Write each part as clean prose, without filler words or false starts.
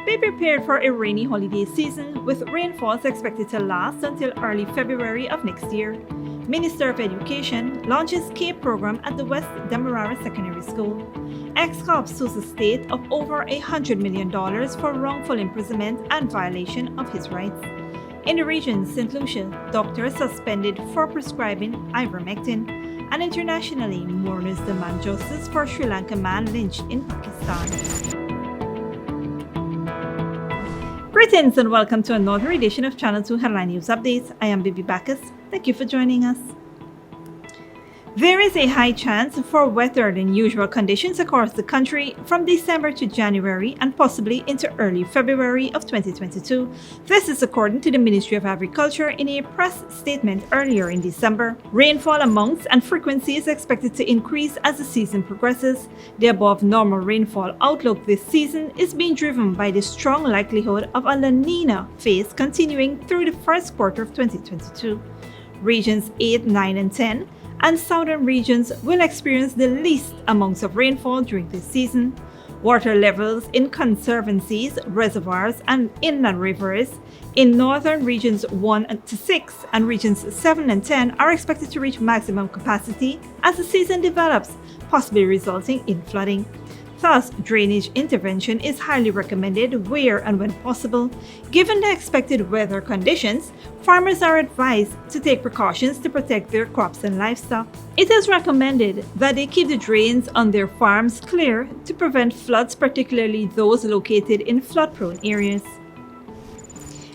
Be prepared for a rainy holiday season with rainfalls expected to last until early February of next year. Minister of Education launches CAPE program at the West Demerara Secondary School. Ex-cop sues the state of over $100 million for wrongful imprisonment and violation of his rights. In the region, St. Lucia, doctors suspended for prescribing Ivermectin. And internationally, Mourners demand justice for Sri Lankan man lynched in Pakistan. Greetings and welcome to another edition of Channel 2 Headline News Updates. I am Bibi Bacchus. Thank you for joining us. There is a high chance for wetter than usual conditions across the country from December to January and possibly into early February of 2022. This is according to the Ministry of Agriculture in a press statement earlier in December. Rainfall amounts and frequency is expected to increase as the season progresses. The above normal rainfall outlook this season is being driven by the strong likelihood of a La Nina phase continuing through the first quarter of 2022. Regions 8, 9, and 10 and southern regions will experience the least amounts of rainfall during this season. Water levels in conservancies, reservoirs, and inland rivers in northern regions 1 to 6 and regions 7 and 10 are expected to reach maximum capacity as the season develops, possibly resulting in flooding. Thus, drainage intervention is highly recommended where and when possible. Given the expected weather conditions, farmers are advised to take precautions to protect their crops and livestock. It is recommended that they keep the drains on their farms clear to prevent floods, particularly those located in flood-prone areas.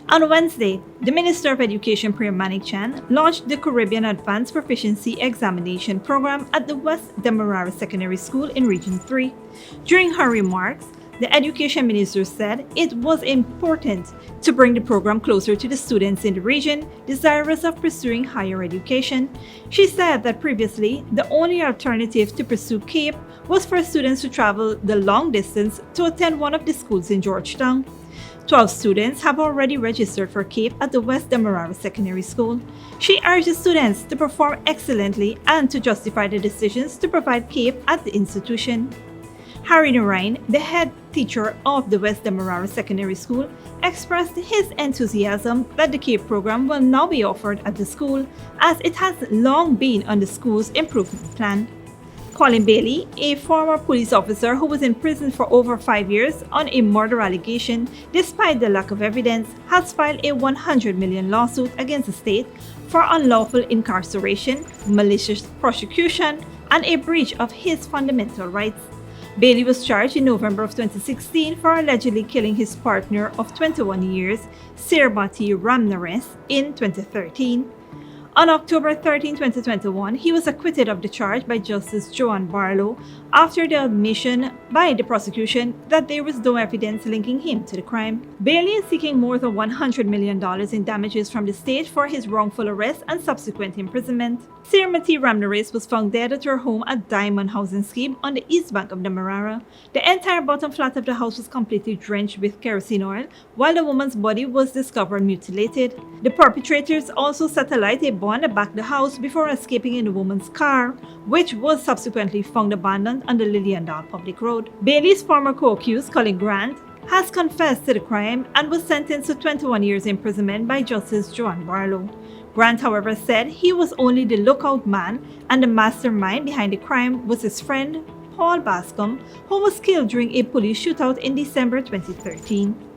On Wednesday, the Minister of Education Priya Manik-Chan launched the Caribbean Advanced Proficiency Examination Program at the West Demerara Secondary School in Region 3. During her remarks, the Education Minister said it was important to bring the program closer to the students in the region desirous of pursuing higher education. She said that previously, the only alternative to pursue CAPE was for students to travel the long distance to attend one of the schools in Georgetown. 12 students have already registered for CAPE at the West Demerara Secondary School. She urged the students to perform excellently and to justify the decisions to provide CAPE at the institution. Harry Narain, the head teacher of the West Demerara Secondary School, expressed his enthusiasm that the CAPE program will now be offered at the school, as it has long been on the school's improvement plan. Colin Bailey, a former police officer who was in prison for over 5 years on a murder allegation despite the lack of evidence, has filed a $100 million lawsuit against the state for unlawful incarceration, malicious prosecution, and a breach of his fundamental rights. Bailey was charged in November of 2016 for allegedly killing his partner of 21 years, Sri Lankan, in 2013. On October 13, 2021, he was acquitted of the charge by Justice Joanne Barlow after the admission by the prosecution that there was no evidence linking him to the crime. Bailey is seeking more than $100 million in damages from the state for his wrongful arrest and subsequent imprisonment. Sri Lankan was found dead at her home at Diamond Housing Scheme on the east bank of Demerara. The entire bottom flat of the house was completely drenched with kerosene oil, while the woman's body was discovered mutilated. The perpetrators also set alight a bomb at the back of the house before escaping in the woman's car, which was subsequently found abandoned on the Liliandal Public Road. Bailey's former co-accused, Colin Grant, has confessed to the crime and was sentenced to 21 years imprisonment by Justice Joanne Barlow. Grant, however, said he was only the lookout man and the mastermind behind the crime was his friend, Paul Bascom, who was killed during a police shootout in December 2013.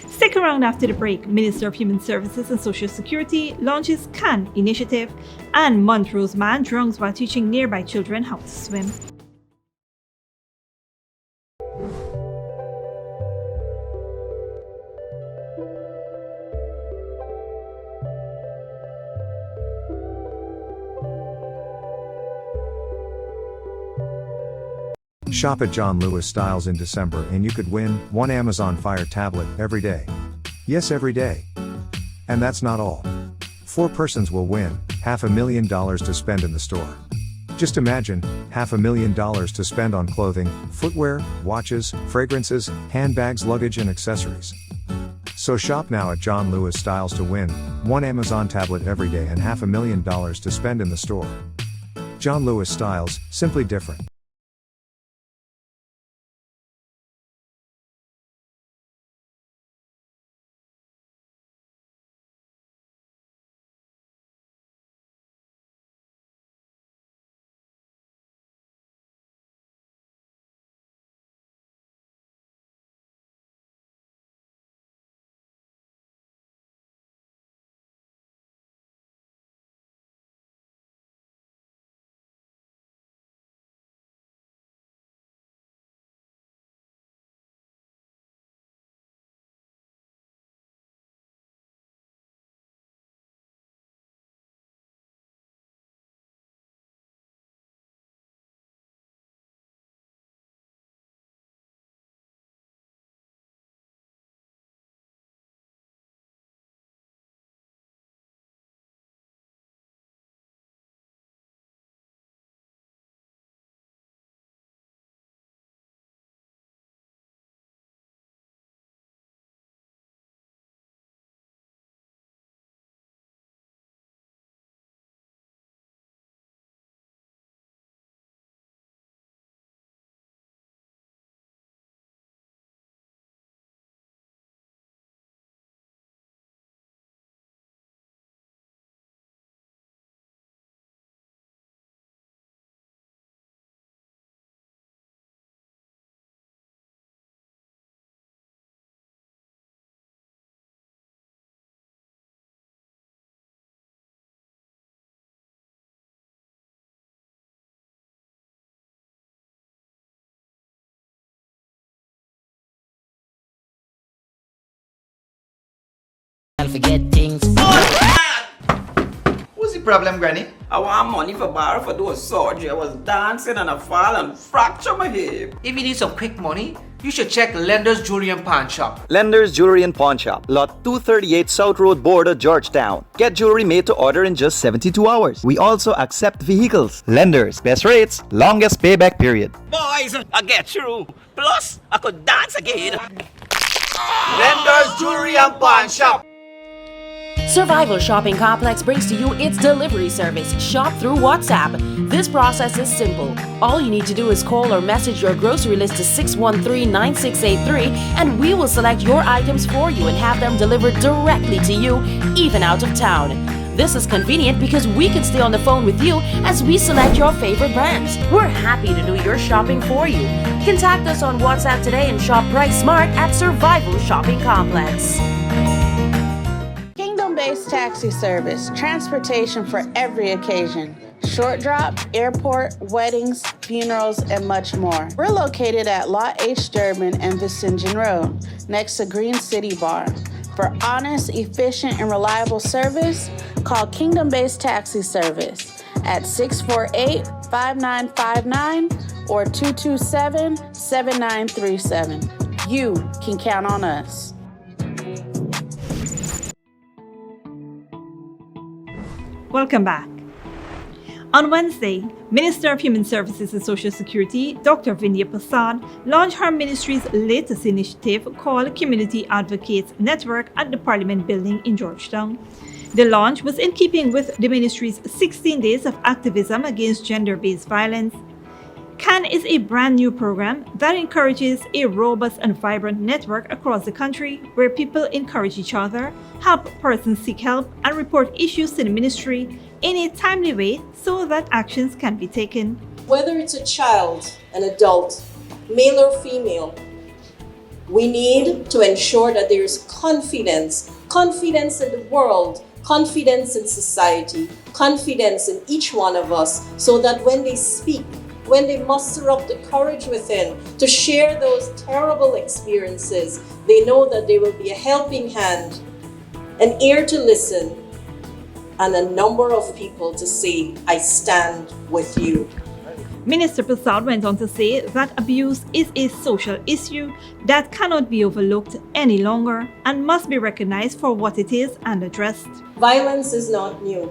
Stick around after the break. Minister of Human Services and Social Security launches CAN initiative, and Montrose man drowns while teaching nearby children how to swim. Shop at John Lewis Styles in December and you could win one Amazon Fire tablet every day. Yes, every day. And that's not all. 4 persons will win $500,000 to spend in the store. Just imagine, $500,000 to spend on clothing, footwear, watches, fragrances, handbags, luggage and accessories. So shop now at John Lewis Styles to win one Amazon tablet every day and $500,000 to spend in the store. John Lewis Styles, simply different. to get things. What's the problem, Granny? I want money for borrow for doing surgery. I was dancing and I fall and fracture my hip. If you need some quick money, you should check Lender's Jewelry and Pawn Shop. Lender's Jewelry and Pawn Shop, Lot 238 South Road, Border, Georgetown. Get jewelry made to order in just 72 hours. We also accept vehicles. Lender's, best rates, longest payback period. Boys, I get through. Plus, I could dance again. Lender's Jewelry and Pawn Shop. Survival Shopping Complex brings to you its delivery service, Shop through WhatsApp. This process is simple. All you need to do is call or message your grocery list to 613-9683 and we will select your items for you and have them delivered directly to you, even out of town. This is convenient because we can stay on the phone with you as we select your favorite brands. We're happy to do your shopping for you. Contact us on WhatsApp today and shop price smart at Survival Shopping Complex. Kingdom-based taxi service, transportation for every occasion. Short drop, airport, weddings, funerals, and much more. We're located at Lot H. Durbin and Vicingen Road, next to Green City Bar. For honest, efficient, and reliable service, call Kingdom-based taxi service at 648-5959 or 227-7937. You can count on us. Welcome back. On Wednesday, Minister of Human Services and Social Security, Dr. Vindhya Prasad, launched her ministry's latest initiative called Community Advocates Network at the Parliament Building in Georgetown. The launch was in keeping with the ministry's 16 days of activism against gender-based violence. CAN is a brand new program that encourages a robust and vibrant network across the country where people encourage each other, help persons seek help, and report issues to the ministry in a timely way so that actions can be taken. Whether it's a child, an adult, male or female, we need to ensure that there is confidence in the world, confidence in society, confidence in each one of us, so that when they speak, when they muster up the courage within to share those terrible experiences, they know that there will be a helping hand, an ear to listen, and a number of people to say, I stand with you. Minister Prasad went on to say that abuse is a social issue that cannot be overlooked any longer and must be recognized for what it is and addressed. Violence is not new.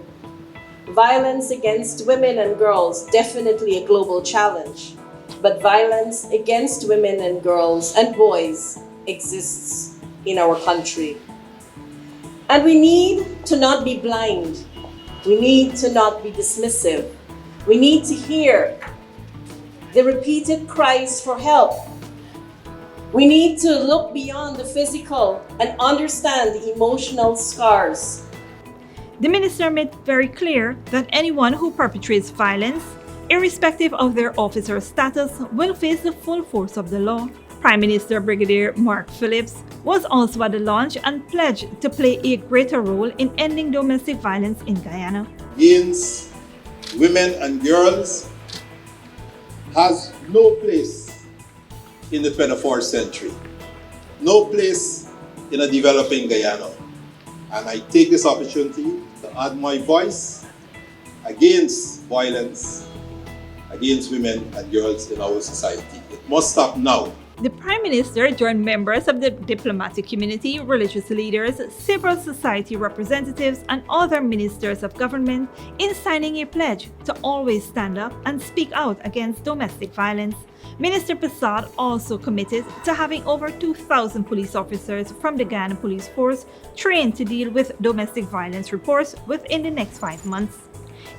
Violence against women and girls, definitely a global challenge. But violence against women and girls and boys exists in our country. And we need to not be blind. We need to not be dismissive. We need to hear the repeated cries for help. We need to look beyond the physical and understand the emotional scars. The minister made very clear that anyone who perpetrates violence, irrespective of their officer status, will face the full force of the law. Prime Minister Brigadier Mark Phillips was also at the launch and pledged to play a greater role in ending domestic violence in Guyana. Against women and girls has no place in the 21st century, no place in a developing Guyana. And I take this opportunity to add my voice against violence against women and girls in our society. It must stop now. The Prime Minister joined members of the diplomatic community, religious leaders, civil society representatives, and other ministers of government in signing a pledge to always stand up and speak out against domestic violence. Minister Prasad also committed to having over 2,000 police officers from the Guyana Police Force trained to deal with domestic violence reports within the next 5 months.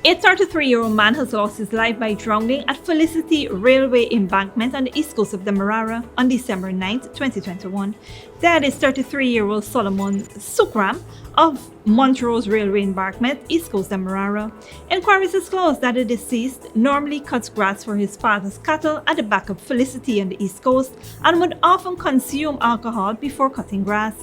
A 33-year-old man has lost his life by drowning at Felicity Railway Embankment on the east coast of Demerara on December 9, 2021. That is 33-year-old Solomon Sukram of Montrose Railway Embankment, East Coast Demerara. Inquiries disclosed that the deceased normally cuts grass for his father's cattle at the back of Felicity on the east coast and would often consume alcohol before cutting grass.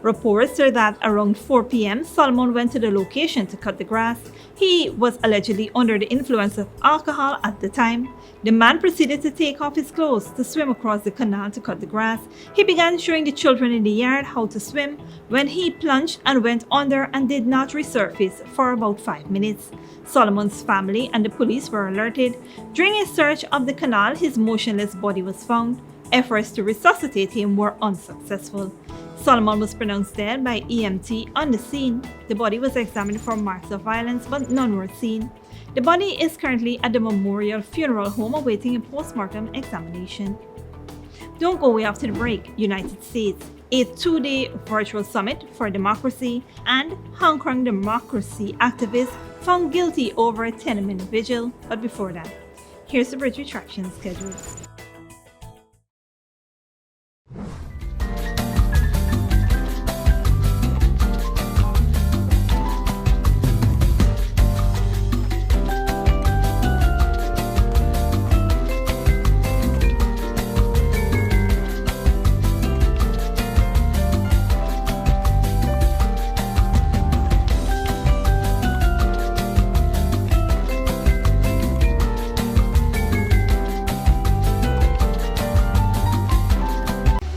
Reports are that around 4 p.m., Solomon went to the location to cut the grass. He was allegedly under the influence of alcohol at the time. The man proceeded to take off his clothes to swim across the canal to cut the grass. He began showing the children in the yard how to swim when he plunged and went under and did not resurface for about 5 minutes. Solomon's family and the police were alerted. During a search of the canal, his motionless body was found. Efforts to resuscitate him were unsuccessful. Solomon was pronounced dead by EMT on the scene. The body was examined for marks of violence, but none were seen. The body is currently at the Memorial Funeral Home awaiting a post-mortem examination. Don't go away after the break. United States, a 2-day virtual summit for democracy, and Hong Kong democracy activists found guilty over a 10-minute vigil. But before that, here's the bridge retraction schedule.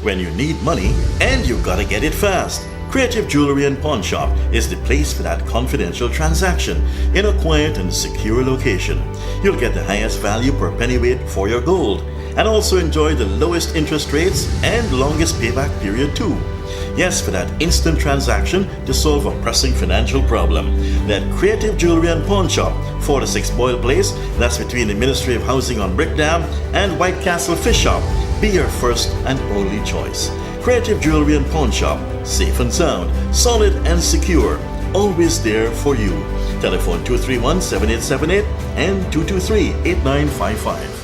When you need money and you gotta get it fast, Creative Jewelry and Pawn Shop is the place for that confidential transaction in a quiet and secure location. You'll get the highest value per pennyweight for your gold and also enjoy the lowest interest rates and longest payback period too. Yes, for that instant transaction to solve a pressing financial problem. That Creative Jewelry and Pawn Shop, 46 Boyle Place, that's between the Ministry of Housing on Brick Dam and White Castle Fish Shop. Be your first and only choice. Creative Jewelry and Pawn Shop, safe and sound, solid and secure, always there for you. Telephone 231-7878 and 223-8955.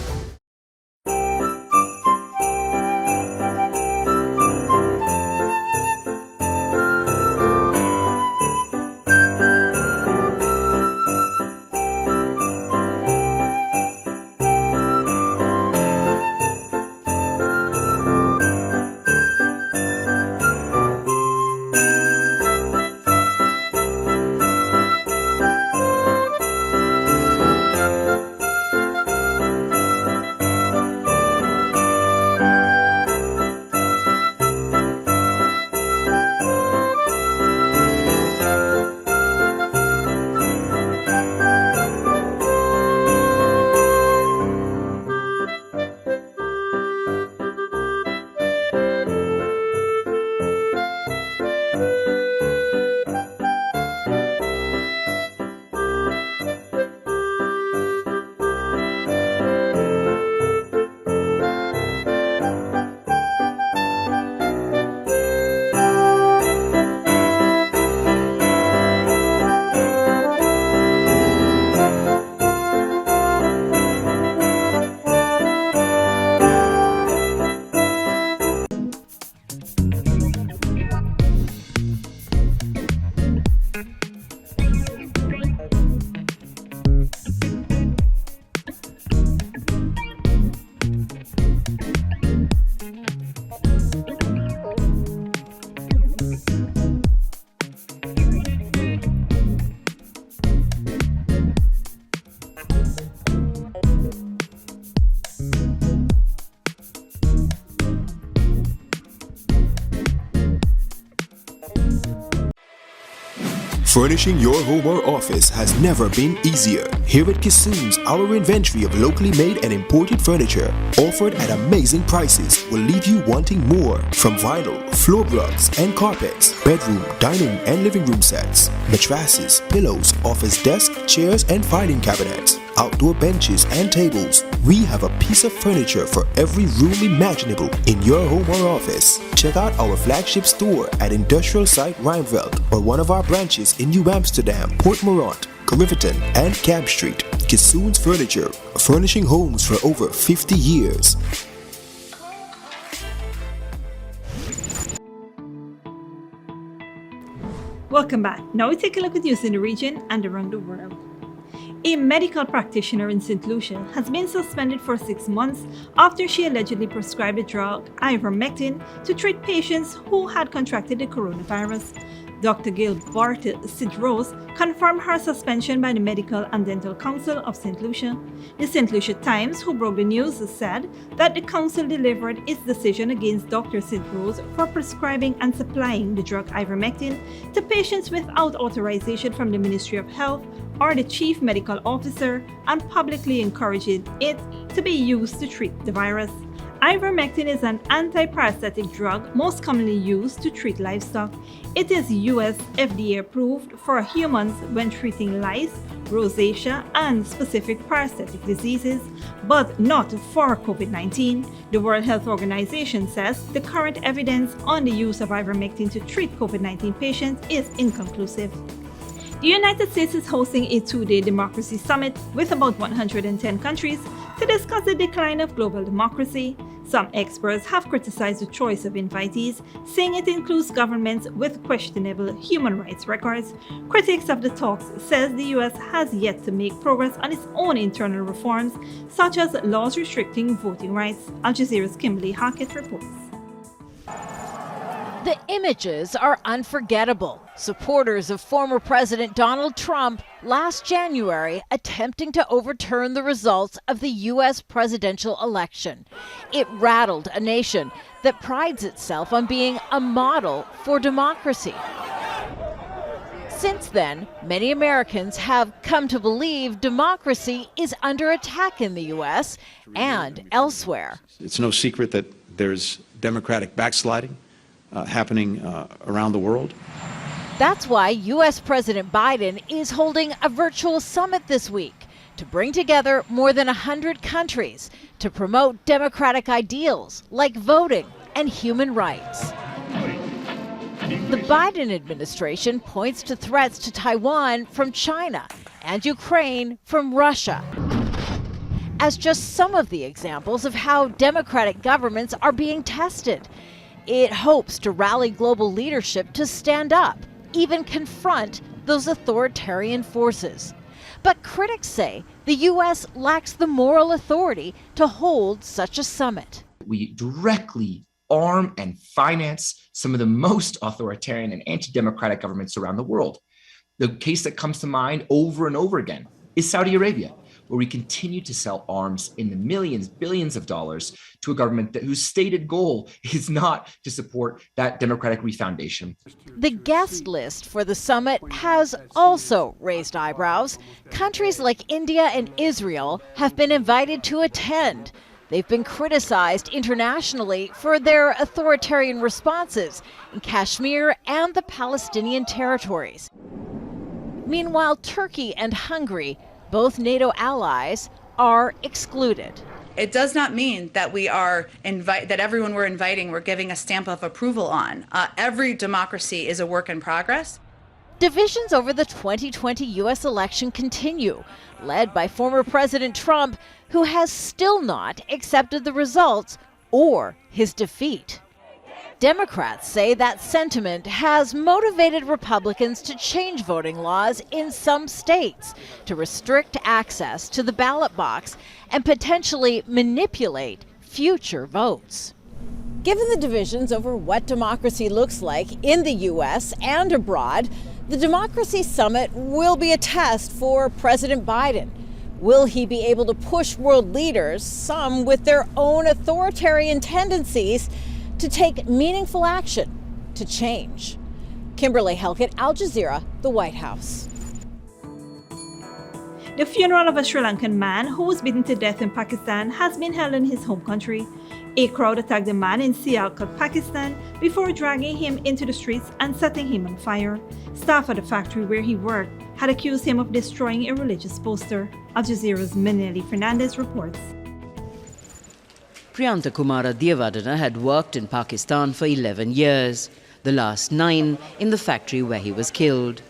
Furnishing your home or office has never been easier. Here at Kissoon's, our inventory of locally made and imported furniture, offered at amazing prices, will leave you wanting more. From vinyl, floor rugs and carpets, bedroom, dining and living room sets, mattresses, pillows, office desk, chairs and filing cabinets, outdoor benches and tables. We have a piece of furniture for every room imaginable in your home or office. Check out our flagship store at Industrial Site Rijnveld or one of our branches in New Amsterdam, Port Morant, Riverton and Camp Street. Kissoon's Furniture, furnishing homes for over 50 years. Welcome back. Now we take a look at news in the region and around the world. A medical practitioner in St. Lucia has been suspended for 6 months after she allegedly prescribed the drug Ivermectin to treat patients who had contracted the coronavirus. Dr. Gilbert Sidrose confirmed her suspension by the Medical and Dental Council of St. Lucia. The St. Lucia Times, who broke the news, said that the council delivered its decision against Dr. Sidrose for prescribing and supplying the drug Ivermectin to patients without authorization from the Ministry of Health or the Chief Medical Officer, and publicly encouraged it to be used to treat the virus. Ivermectin is an anti-parasitic drug most commonly used to treat livestock. It is US FDA approved for humans when treating lice, rosacea, and specific parasitic diseases, but not for COVID-19. The World Health Organization says the current evidence on the use of ivermectin to treat COVID-19 patients is inconclusive. The United States is hosting a 2-day democracy summit with about 110 countries to discuss the decline of global democracy. Some experts have criticized the choice of invitees, saying it includes governments with questionable human rights records. Critics of the talks says the US has yet to make progress on its own internal reforms, such as laws restricting voting rights. Al Jazeera's Kimberly Hackett reports. The images are unforgettable. Supporters of former President Donald Trump last January attempting to overturn the results of the U.S. presidential election. It rattled a nation that prides itself on being a model for democracy. Since then, many Americans have come to believe democracy is under attack in the U.S. and elsewhere. It's no secret that there's democratic backsliding happening around the world. That's why U.S. President Biden is holding a virtual summit this week to bring together more than 100 countries to promote democratic ideals like voting and human rights. The Biden administration points to threats to Taiwan from China and Ukraine from Russia as just some of the examples of how democratic governments are being tested. It hopes to rally global leadership to stand up, even confront those authoritarian forces. But critics say the U.S. lacks the moral authority to hold such a summit. We directly arm and finance some of the most authoritarian and anti-democratic governments around the world. The case that comes to mind over and over again is Saudi Arabia, where we continue to sell arms in the millions, billions of dollars to a government whose stated goal is not to support that democratic refoundation. The guest list for the summit has also raised eyebrows. Countries like India and Israel have been invited to attend. They've been criticized internationally for their authoritarian responses in Kashmir and the Palestinian territories. Meanwhile, Turkey and Hungary, both NATO allies, are excluded. It does not mean that that everyone we're inviting, we're giving a stamp of approval on. Every democracy is a work in progress. Divisions over the 2020 U.S. election continue, led by former President Trump, who has still not accepted the results or his defeat. Democrats say that sentiment has motivated Republicans to change voting laws in some states to restrict access to the ballot box and potentially manipulate future votes. Given the divisions over what democracy looks like in the U.S. and abroad, the Democracy Summit will be a test for President Biden. Will he be able to push world leaders, some with their own authoritarian tendencies, to take meaningful action to change? Kimberly Helkett, Al Jazeera, the White House. The funeral of a Sri Lankan man who was beaten to death in Pakistan has been held in his home country. A crowd attacked the man in Sialkot, Pakistan, before dragging him into the streets and setting him on fire. Staff at the factory where he worked had accused him of destroying a religious poster. Al Jazeera's Maneli Fernandez reports. Priyanta Kumara Devadana had worked in Pakistan for 11 years, the last 9 in the factory where he was killed.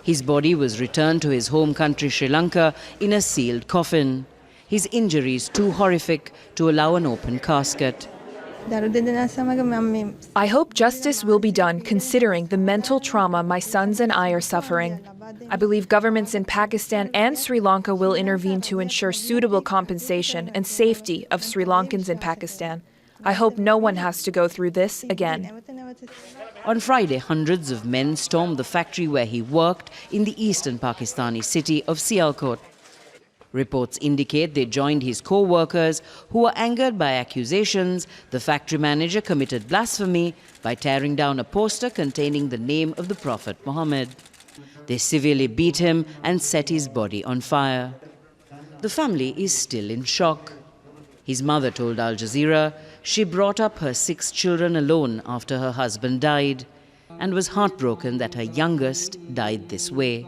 His body was returned to his home country Sri Lanka in a sealed coffin. His injuries too horrific to allow an open casket. I hope justice will be done considering the mental trauma my sons and I are suffering. I believe governments in Pakistan and Sri Lanka will intervene to ensure suitable compensation and safety of Sri Lankans in Pakistan. I hope no one has to go through this again. On Friday, hundreds of men stormed the factory where he worked in the eastern Pakistani city of Sialkot. Reports indicate they joined his co-workers who were angered by accusations the factory manager committed blasphemy by tearing down a poster containing the name of the Prophet Muhammad. They severely beat him and set his body on fire. The family is still in shock. His mother told Al Jazeera she brought up her 6 children alone after her husband died and was heartbroken that her youngest died this way.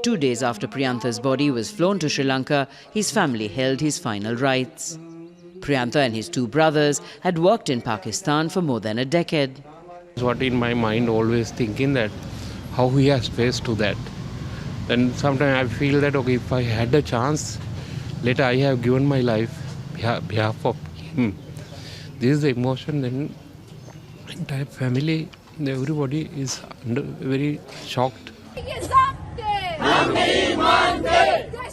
2 days after Priyantha's body was flown to Sri Lanka, his family held his final rites. Priyantha and his 2 brothers had worked in Pakistan for more than a decade. What in my mind always thinking that how he has faced to that. Then sometimes I feel that okay, if I had a chance, later I have given my life behalf of him. This is the emotion. Then entire family, everybody is very shocked.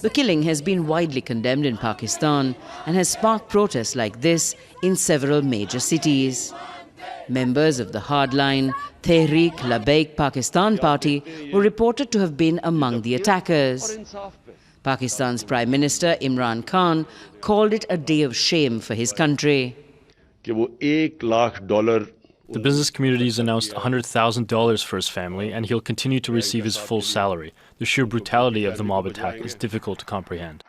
The killing has been widely condemned in Pakistan and has sparked protests like this in several major cities. Members of the hardline Tehreek Labaik Pakistan party were reported to have been among the attackers. Pakistan's Prime Minister Imran Khan called it a day of shame for his country. The business community has announced $100,000 for his family, and he'll continue to receive his full salary. The sheer brutality of the mob attack is difficult to comprehend.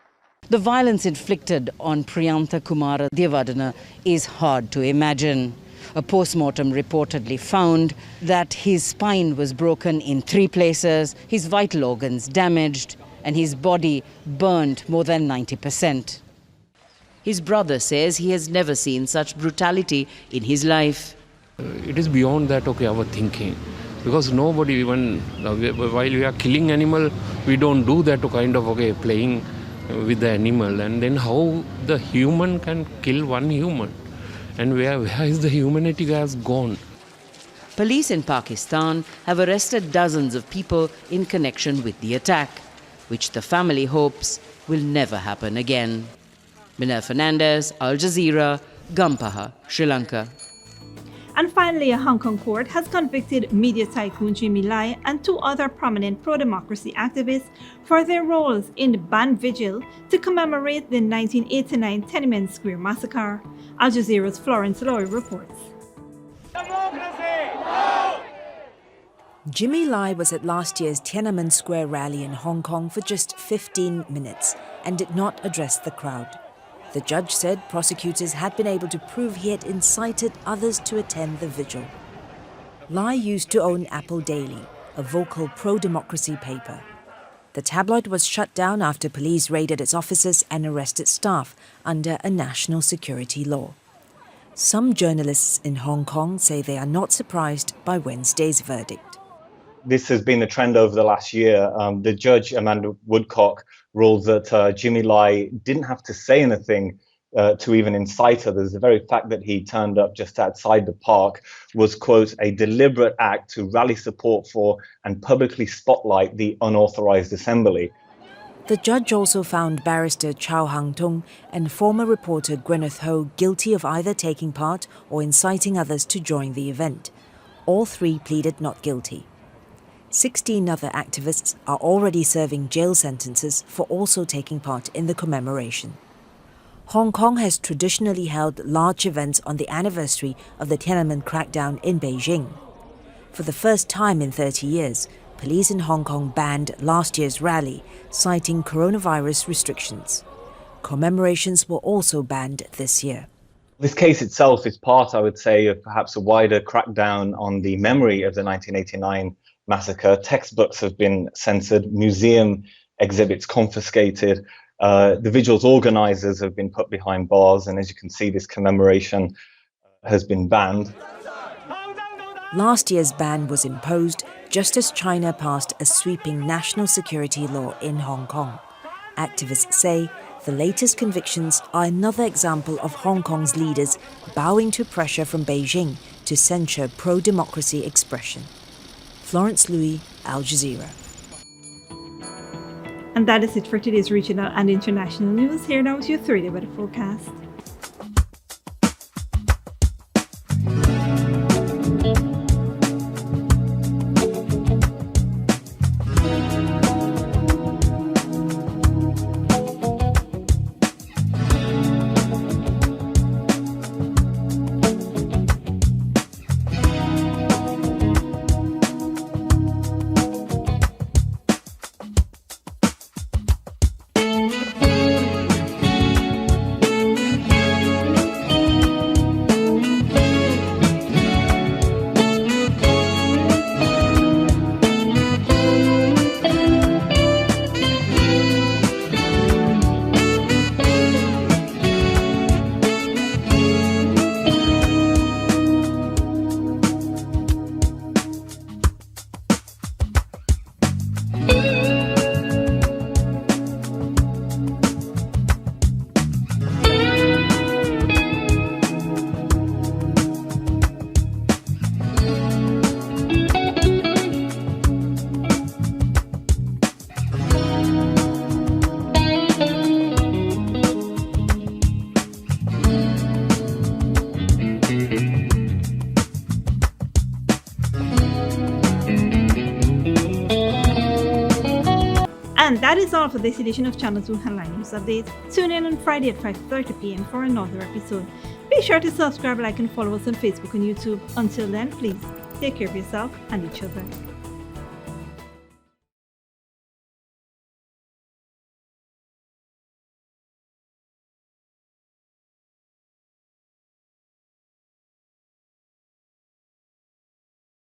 The violence inflicted on Priyantha Kumara Devadana is hard to imagine. A post-mortem reportedly found that his spine was broken in 3 places, his vital organs damaged, and his body burnt more than 90%. His brother says he has never seen such brutality in his life. It is beyond that, okay, our thinking. Because nobody even, while we are killing animal, we don't do that to kind of, okay, playing with the animal. And then how the human can kill one human? And where is the humanity has gone? Police in Pakistan have arrested dozens of people in connection with the attack, which the family hopes will never happen again. Minal Fernandez, Al Jazeera, Gampaha, Sri Lanka. And finally, a Hong Kong court has convicted media tycoon Jimmy Lai and 2 other prominent pro-democracy activists for their roles in the banned vigil to commemorate the 1989 Tiananmen Square massacre. Al Jazeera's Florence Loy reports. Jimmy Lai was at last year's Tiananmen Square rally in Hong Kong for just 15 minutes and did not address the crowd. The judge said prosecutors had been able to prove he had incited others to attend the vigil. Lai used to own Apple Daily, a vocal pro-democracy paper. The tabloid was shut down after police raided its offices and arrested staff under a national security law. Some journalists in Hong Kong say they are not surprised by Wednesday's verdict. This has been the trend over the last year. The judge, Amanda Woodcock, ruled that Jimmy Lai didn't have to say anything to even incite others. The very fact that he turned up just outside the park was, quote, a deliberate act to rally support for and publicly spotlight the unauthorized assembly. The judge also found barrister Chow Hang Tung and former reporter Gwyneth Ho guilty of either taking part or inciting others to join the event. All 3 pleaded not guilty. 16 other activists are already serving jail sentences for also taking part in the commemoration. Hong Kong has traditionally held large events on the anniversary of the Tiananmen crackdown in Beijing. For the first time in 30 years, police in Hong Kong banned last year's rally, citing coronavirus restrictions. Commemorations were also banned this year. This case itself is part, I would say, of perhaps a wider crackdown on the memory of the 1989 massacre. Textbooks have been censored, museum exhibits confiscated, the vigil's organizers have been put behind bars, and as you can see, this commemoration has been banned. Last year's ban was imposed just as China passed a sweeping national security law in Hong Kong. Activists say The latest convictions are another example of Hong Kong's leaders bowing to pressure from Beijing to censure pro-democracy expression. Florence Louis, Al Jazeera. And that is it for today's regional and international news. Here now is your 3-day weather forecast. And that is all for this edition of Channel 2 Headline News Updates. Tune in on Friday at 5:30 p.m. for another episode. Be sure to subscribe, like, and follow us on Facebook and YouTube. Until then, please take care of yourself and each other.